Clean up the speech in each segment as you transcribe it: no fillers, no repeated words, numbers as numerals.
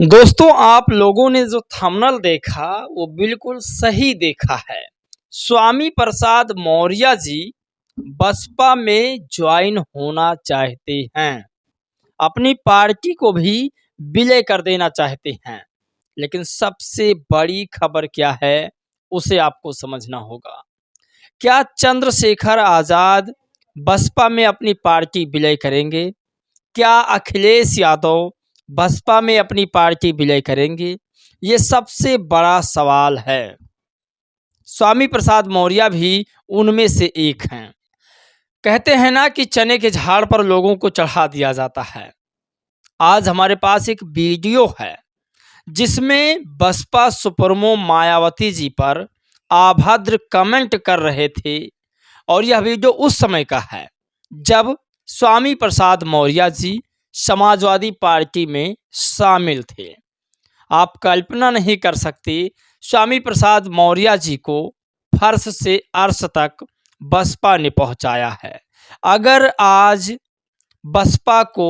दोस्तों, आप लोगों ने जो थंबनेल देखा वो बिल्कुल सही देखा है। स्वामी प्रसाद मौर्य जी बसपा में ज्वाइन होना चाहते हैं। अपनी पार्टी को भी विलय कर देना चाहते हैं। लेकिन सबसे बड़ी खबर क्या है उसे आपको समझना होगा। क्या चंद्रशेखर आजाद बसपा में अपनी पार्टी विलय करेंगे? क्या अखिलेश यादव बसपा में अपनी पार्टी विलय करेंगे? ये सबसे बड़ा सवाल है। स्वामी प्रसाद मौर्य भी उनमें से एक हैं। कहते हैं ना कि चने के झाड़ पर लोगों को चढ़ा दिया जाता है। आज हमारे पास एक वीडियो है जिसमें बसपा सुप्रीमो मायावती जी पर अभद्र कमेंट कर रहे थे और यह वीडियो उस समय का है जब स्वामी प्रसाद मौर्य जी समाजवादी पार्टी में शामिल थे। आप कल्पना नहीं कर सकते स्वामी प्रसाद मौर्य जी को फर्श से अर्श तक बसपा ने पहुंचाया है। अगर आज बसपा को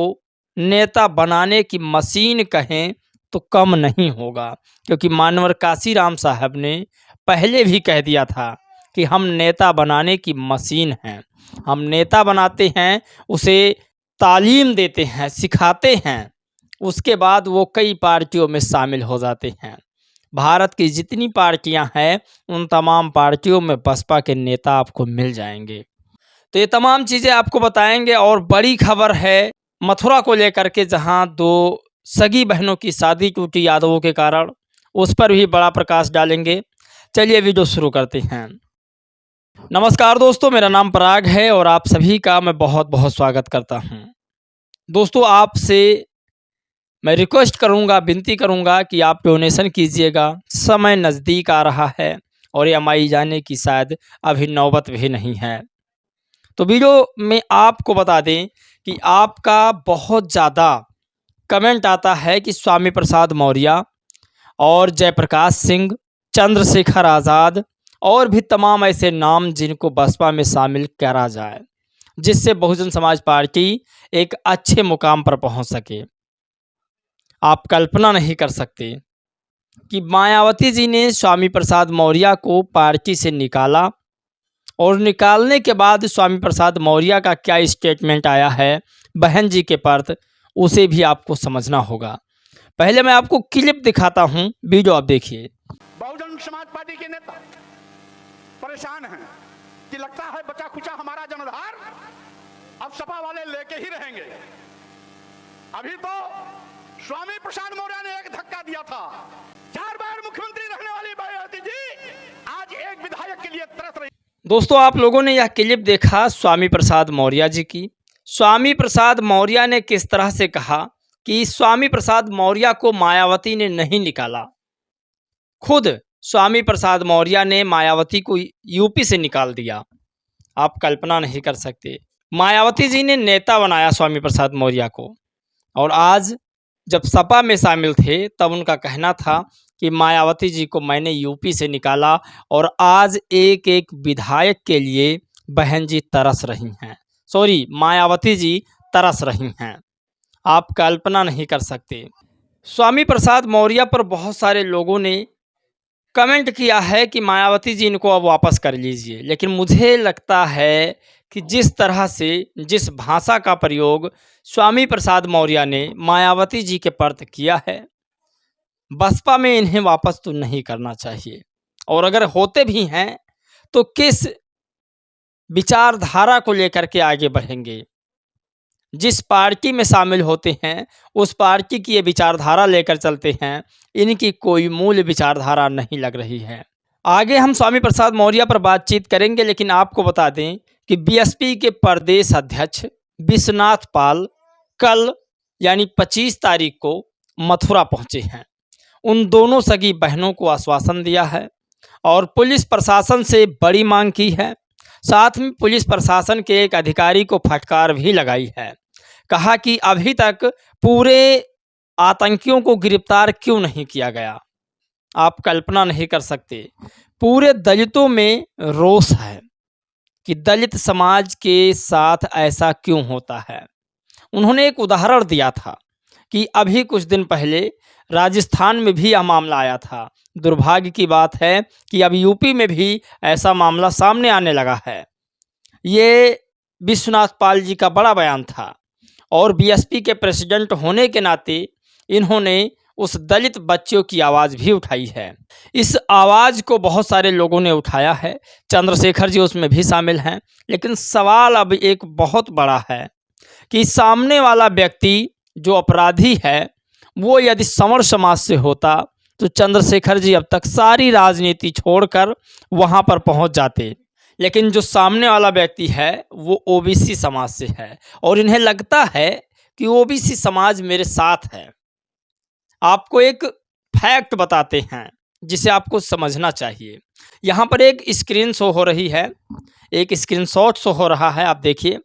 नेता बनाने की मशीन कहें तो कम नहीं होगा, क्योंकि मानवर काशीराम साहब ने पहले भी कह दिया था कि हम नेता बनाने की मशीन हैं। हम नेता बनाते हैं, उसे तालीम देते हैं, सिखाते हैं, उसके बाद वो कई पार्टियों में शामिल हो जाते हैं। भारत की जितनी पार्टियां हैं उन तमाम पार्टियों में बसपा के नेता आपको मिल जाएंगे। तो ये तमाम चीज़ें आपको बताएंगे। और बड़ी खबर है मथुरा को लेकर के, जहां दो सगी बहनों की शादी टूटी यादवों के कारण, उस पर भी बड़ा प्रकाश डालेंगे। चलिए वीडियो शुरू करते हैं। नमस्कार दोस्तों, मेरा नाम पराग है और आप सभी का मैं बहुत बहुत स्वागत करता हूं। दोस्तों, आपसे मैं रिक्वेस्ट करूंगा, विनती करूंगा कि आप डोनेशन कीजिएगा। समय नज़दीक आ रहा है और EMI जाने की शायद अभी नौबत भी नहीं है। तो वीडियो में आपको बता दें कि आपका बहुत ज़्यादा कमेंट आता है कि स्वामी प्रसाद मौर्य और जयप्रकाश सिंह, चंद्रशेखर आज़ाद और भी तमाम ऐसे नाम जिनको बसपा में शामिल करा जाए, जिससे बहुजन समाज पार्टी एक अच्छे मुकाम पर पहुंच सके। आप कल्पना नहीं कर सकते कि मायावती जी ने स्वामी प्रसाद मौर्य को पार्टी से निकाला और निकालने के बाद स्वामी प्रसाद मौर्य का क्या स्टेटमेंट आया है बहन जी के प्रति, उसे भी आपको समझना होगा। पहले मैं आपको क्लिप दिखाता हूं, वीडियो आप देखिए। बहुजन समाज पार्टी के नेता परेशान हैं कि लगता है बचा खुचा हमारा जनाधार अब सपा वाले लेके ही रहेंगे। अभी तो स्वामी प्रसाद मौर्य ने एक धक्का दिया था। 4 बार मुख्यमंत्री रहने वाली मायावती जी आज एक विधायक के लिए तरस रही। दोस्तों, आप लोगों ने यह क्लिप देखा स्वामी प्रसाद मौर्य जी की। स्वामी प्रसाद मौर्य ने किस तरह से कहा कि स्वामी प्रसाद मौर्य को मायावती ने नहीं निकाला। खुद स्वामी प्रसाद मौर्य ने मायावती को यूपी से निकाल दिया। आप कल्पना नहीं कर सकते। मायावती जी ने नेता बनाया स्वामी प्रसाद मौर्य को, और आज जब सपा में शामिल थे तब उनका कहना था कि मायावती जी को मैंने यूपी से निकाला, और आज एक एक विधायक के लिए बहन जी तरस रही हैं। सॉरी, मायावती जी तरस रही हैं। आप कल्पना नहीं कर सकते। स्वामी प्रसाद मौर्य पर बहुत सारे लोगों ने कमेंट किया है कि मायावती जी इनको अब वापस कर लीजिए, लेकिन मुझे लगता है कि जिस तरह से, जिस भाषा का प्रयोग स्वामी प्रसाद मौर्य ने मायावती जी के प्रति किया है, बसपा में इन्हें वापस तो नहीं करना चाहिए। और अगर होते भी हैं तो किस विचारधारा को लेकर के आगे बढ़ेंगे। जिस पार्टी में शामिल होते हैं उस पार्टी की ये विचारधारा लेकर चलते हैं, इनकी कोई मूल विचारधारा नहीं लग रही है। आगे हम स्वामी प्रसाद मौर्य पर बातचीत करेंगे, लेकिन आपको बता दें कि बीएसपी के प्रदेश अध्यक्ष विश्वनाथ पाल कल यानी 25 तारीख को मथुरा पहुंचे हैं। उन दोनों सगी बहनों को आश्वासन दिया है और पुलिस प्रशासन से बड़ी मांग की है। साथ में पुलिस प्रशासन के एक अधिकारी को फटकार भी लगाई है। कहा कि अभी तक पूरे आतंकियों को गिरफ्तार क्यों नहीं किया गया। आप कल्पना नहीं कर सकते। पूरे दलितों में रोष है कि दलित समाज के साथ ऐसा क्यों होता है। उन्होंने एक उदाहरण दिया था कि अभी कुछ दिन पहले राजस्थान में भी यह मामला आया था। दुर्भाग्य की बात है कि अब यूपी में भी ऐसा मामला सामने आने लगा है। ये विश्वनाथ पाल जी का बड़ा बयान था और बीएसपी के प्रेसिडेंट होने के नाते इन्होंने उस दलित बच्चियों की आवाज़ भी उठाई है। इस आवाज़ को बहुत सारे लोगों ने उठाया है, चंद्रशेखर जी उसमें भी शामिल हैं। लेकिन सवाल अब एक बहुत बड़ा है कि सामने वाला व्यक्ति जो अपराधी है वो यदि संवर समाज से होता तो चंद्रशेखर जी अब तक सारी राजनीति छोड़कर वहाँ पर पहुँच जाते। लेकिन जो सामने वाला व्यक्ति है वो ओबीसी समाज से है और इन्हें लगता है कि ओबीसी समाज मेरे साथ है। आपको एक फैक्ट बताते हैं जिसे आपको समझना चाहिए। यहाँ पर एक स्क्रीन शो हो रही है, एक स्क्रीनशॉट शो हो रहा है, आप देखिए।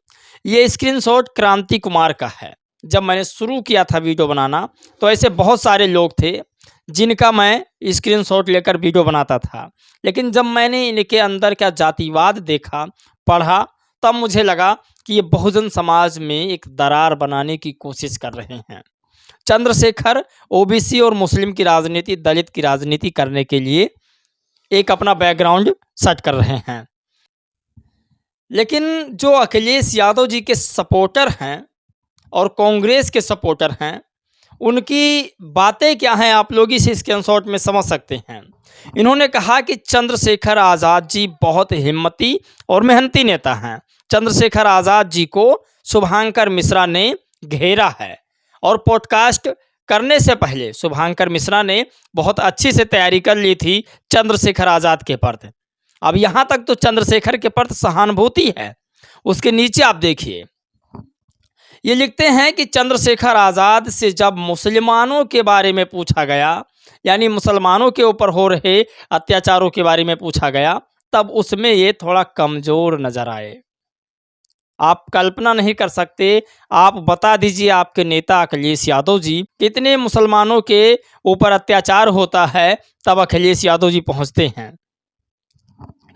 ये स्क्रीनशॉट क्रांति कुमार का है। जब मैंने शुरू किया था वीडियो बनाना तो ऐसे बहुत सारे लोग थे जिनका मैं स्क्रीनशॉट लेकर वीडियो बनाता था। लेकिन जब मैंने इनके अंदर क्या जातिवाद देखा, पढ़ा, तब मुझे लगा कि ये बहुजन समाज में एक दरार बनाने की कोशिश कर रहे हैं। चंद्रशेखर ओबीसी और मुस्लिम की राजनीति, दलित की राजनीति करने के लिए एक अपना बैकग्राउंड सेट कर रहे हैं। लेकिन जो अखिलेश यादव जी के सपोर्टर हैं और कांग्रेस के सपोर्टर हैं, उनकी बातें क्या हैं आप लोग इस स्क्रीनशॉट में समझ सकते हैं। इन्होंने कहा कि चंद्रशेखर आज़ाद जी बहुत हिम्मती और मेहनती नेता हैं। चंद्रशेखर आज़ाद जी को शुभांकर मिश्रा ने घेरा है और पॉडकास्ट करने से पहले शुभांकर मिश्रा ने बहुत अच्छी से तैयारी कर ली थी चंद्रशेखर आज़ाद के प्रति। अब यहाँ तक तो चंद्रशेखर के प्रति सहानुभूति है। उसके नीचे आप देखिए, ये लिखते हैं कि चंद्रशेखर आज़ाद से जब मुसलमानों के बारे में पूछा गया, यानी मुसलमानों के ऊपर हो रहे अत्याचारों के बारे में पूछा गया, तब उसमें ये थोड़ा कमज़ोर नज़र आए। आप कल्पना नहीं कर सकते। आप बता दीजिए आपके नेता अखिलेश यादव जी, कितने मुसलमानों के ऊपर अत्याचार होता है तब अखिलेश यादव जी पहुंचते हैं।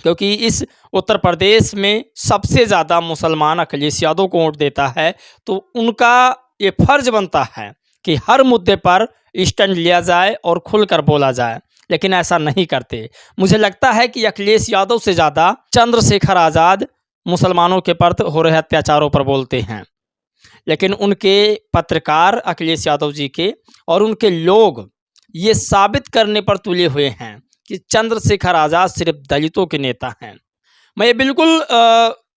क्योंकि इस उत्तर प्रदेश में सबसे ज़्यादा मुसलमान अखिलेश यादव को वोट देता है, तो उनका ये फर्ज बनता है कि हर मुद्दे पर स्टैंड लिया जाए और खुलकर बोला जाए। लेकिन ऐसा नहीं करते। मुझे लगता है कि अखिलेश यादव से ज़्यादा चंद्रशेखर आज़ाद मुसलमानों के प्रति हो रहे अत्याचारों पर बोलते हैं। लेकिन उनके पत्रकार अखिलेश यादव जी के और उनके लोग ये साबित करने पर तुले हुए हैं कि चंद्रशेखर आज़ाद सिर्फ दलितों के नेता हैं। मैं ये बिल्कुल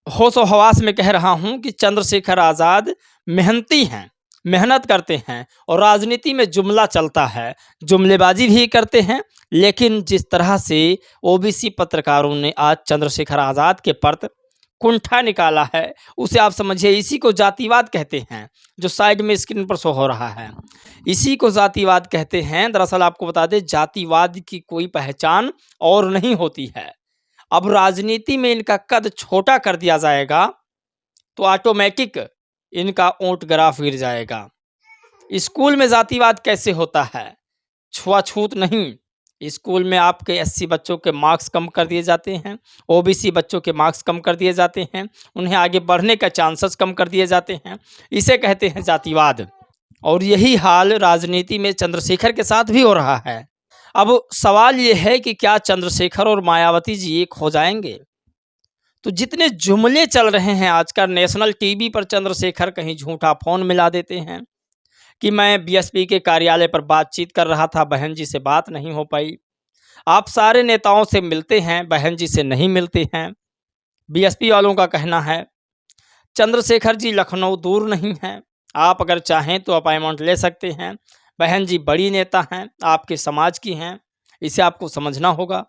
होश और हवास में कह रहा हूँ कि चंद्रशेखर आज़ाद मेहनती हैं, मेहनत करते हैं और राजनीति में जुमला चलता है, जुमलेबाजी भी करते हैं। लेकिन जिस तरह से ओबीसी पत्रकारों ने आज चंद्रशेखर आज़ाद के प्रति कुंठा निकाला है, उसे आप समझिए, इसी को जातिवाद कहते हैं। जो साइड में स्क्रीन पर शो हो रहा है, इसी को जातिवाद कहते हैं। दरअसल आपको बता दें, जातिवाद की कोई पहचान और नहीं होती है। अब राजनीति में इनका कद छोटा कर दिया जाएगा तो ऑटोमेटिक इनका वोट ग्राफ गिर जाएगा। स्कूल में जातिवाद कैसे होता है? छुआछूत नहीं। स्कूल में आपके 80 बच्चों के मार्क्स कम कर दिए जाते हैं, ओबीसी बच्चों के मार्क्स कम कर दिए जाते हैं, उन्हें आगे बढ़ने का चांसेस कम कर दिए जाते हैं। इसे कहते हैं जातिवाद। और यही हाल राजनीति में चंद्रशेखर के साथ भी हो रहा है। अब सवाल ये है कि क्या चंद्रशेखर और मायावती जी एक हो जाएंगे? तो जितने जुमले चल रहे हैं आजकल नेशनल टीवी पर, चंद्रशेखर कहीं झूठा फ़ोन मिला देते हैं कि मैं बीएसपी के कार्यालय पर बातचीत कर रहा था, बहन जी से बात नहीं हो पाई। आप सारे नेताओं से मिलते हैं, बहन जी से नहीं मिलते हैं। बीएसपी वालों का कहना है चंद्रशेखर जी लखनऊ दूर नहीं है, आप अगर चाहें तो अपॉइंटमेंट ले सकते हैं। बहन जी बड़ी नेता हैं, आपके समाज की हैं, इसे आपको समझना होगा।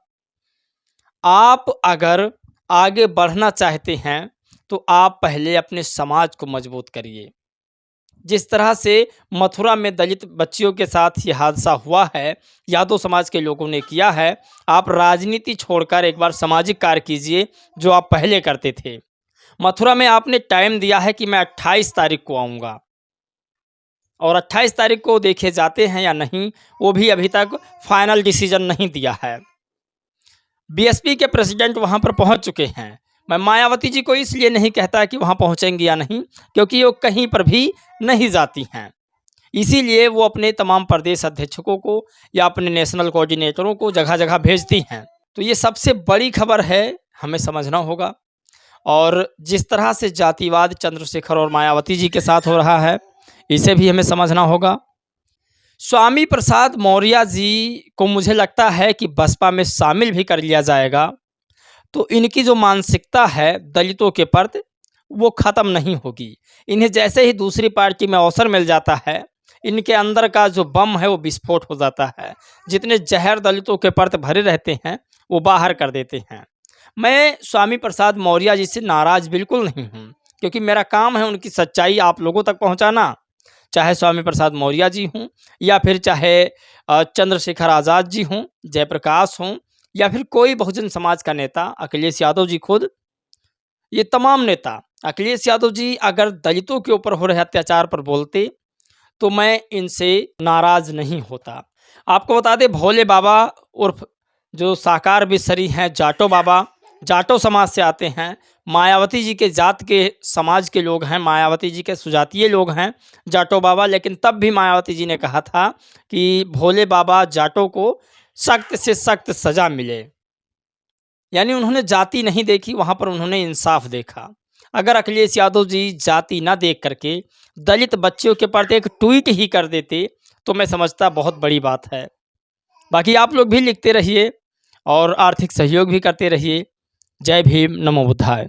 आप अगर आगे बढ़ना चाहते हैं तो आप पहले अपने समाज को मजबूत करिए। जिस तरह से मथुरा में दलित बच्चियों के साथ ये हादसा हुआ है, यादव समाज के लोगों ने किया है। आप राजनीति छोड़कर एक बार सामाजिक कार्य कीजिए जो आप पहले करते थे। मथुरा में आपने टाइम दिया है कि मैं 28 तारीख को आऊँगा, और 28 तारीख को देखे जाते हैं या नहीं, वो भी अभी तक फाइनल डिसीजन नहीं दिया है। बीएसपी के प्रेसिडेंट वहाँ पर पहुँच चुके हैं। मैं मायावती जी को इसलिए नहीं कहता कि वहाँ पहुँचेंगी या नहीं, क्योंकि वो कहीं पर भी नहीं जाती हैं। इसीलिए वो अपने तमाम प्रदेश अध्यक्षों को या अपने नेशनल कोऑर्डिनेटरों को जगह जगह भेजती हैं। तो ये सबसे बड़ी खबर है, हमें समझना होगा। और जिस तरह से जातिवाद चंद्रशेखर और मायावती जी के साथ हो रहा है, इसे भी हमें समझना होगा। स्वामी प्रसाद मौर्य जी को मुझे लगता है कि बसपा में शामिल भी कर लिया जाएगा तो इनकी जो मानसिकता है दलितों के प्रति वो ख़त्म नहीं होगी। इन्हें जैसे ही दूसरी पार्टी में अवसर मिल जाता है, इनके अंदर का जो बम है वो विस्फोट हो जाता है। जितने जहर दलितों के प्रति भरे रहते हैं वो बाहर कर देते हैं। मैं स्वामी प्रसाद मौर्य जी से नाराज़ बिल्कुल नहीं हूँ, क्योंकि मेरा काम है उनकी सच्चाई आप लोगों तक पहुँचाना। चाहे स्वामी प्रसाद मौर्य जी हों या फिर चाहे चंद्रशेखर आज़ाद जी हों, जयप्रकाश हों या फिर कोई बहुजन समाज का नेता अखिलेश यादव जी खुद, ये तमाम नेता, अखिलेश यादव जी अगर दलितों के ऊपर हो रहे अत्याचार पर बोलते तो मैं इनसे नाराज़ नहीं होता। आपको बता दें भोले बाबा उर्फ जो साकार बिसरी हैं जाटो बाबा, जाटो समाज से आते हैं। मायावती जी के जात के समाज के लोग हैं, मायावती जी के सुजातीय लोग हैं जाटो बाबा। लेकिन तब भी मायावती जी ने कहा था कि भोले बाबा जाटों को सख्त से सख्त सज़ा मिले। यानी उन्होंने जाति नहीं देखी, वहाँ पर उन्होंने इंसाफ देखा। अगर अखिलेश यादव जी जाति ना देख करके दलित बच्चों के प्रति एक ट्वीट ही कर देते तो मैं समझता बहुत बड़ी बात है। बाकी आप लोग भी लिखते रहिए और आर्थिक सहयोग भी करते रहिए। जय भीम, नमो बुद्धाय।